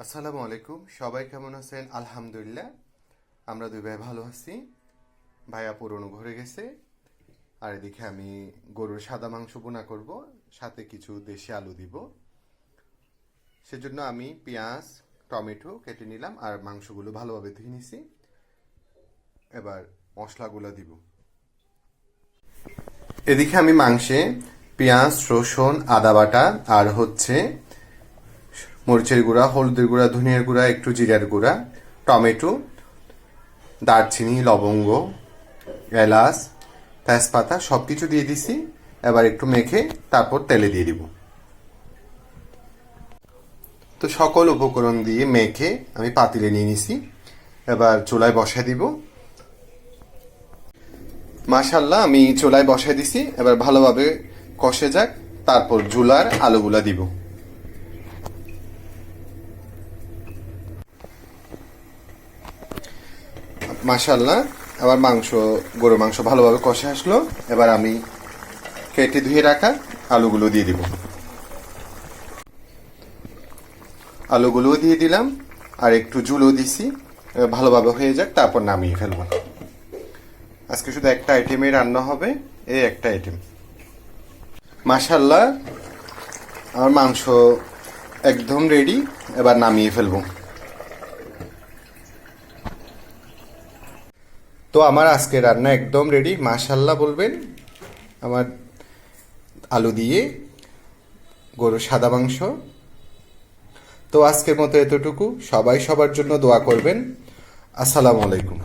আসসালামু আলাইকুম। সবাই কেমন আছেন? আলহামদুলিল্লাহ, আমরা দুই ভাই ভালো আছি। ভাইয়া পুরনো ঘরে গেছে, আর এদিকে আমি গরুর সাদা মাংস বোনা করব, সাথে কিছু দেশি আলু দিব। সেজন্য আমি পেঁয়াজ টমেটো কেটে নিলাম আর মাংসগুলো ভালোভাবে ধুয়ে নিছি। এবার মশলাগুলো দিব। এদিকে আমি মাংসে পেঁয়াজ রসুন আদা বাটা আর মরিচের গুঁড়া হলুদের গুঁড়া ধনিয়ার গুঁড়া একটু জিরার গুঁড়া টমেটো দারচিনি লবঙ্গ এলাচ তেজপাতা সব কিছু দিয়ে দিছি। এবার একটু মেখে তারপর তেলে দিয়ে দিব। তো সকল উপকরণ দিয়ে মেখে আমি পাতিলে নিয়ে নিছি। এবার চুলায় বসায় দিব। মাশাল্লাহ, আমি চুলায় বসায় দিছি। এবার ভালোভাবে কষে যাক, তারপর ঝুলার আলুগুলা দিব। মাশাল্লাহ, আবার গরুর মাংস ভালোভাবে কষে আসলো। এবার আমি কেটে ধুয়ে রাখা আলুগুলো দিয়ে দিব। আলুগুলোও দিয়ে দিলাম আর একটু ঝুলও দিছি। ভালোভাবে হয়ে যাক, তারপর নামিয়ে ফেলবো। আজকে শুধু একটা আইটেমে রান্না হবে, এই একটা আইটেম। মাশাল্লাহ, আমার মাংস একদম রেডি। এবার নামিয়ে ফেলবো। তো আমার আজকে রান্না একদম রেডি। মাশাল্লাহ বলবেন আমার আলু দিয়ে গরুর সাদা মাংস। তো আজকের মতো এতটুকু। সবাই সবার জন্য দোয়া করবেন। আসসালামু আলাইকুম।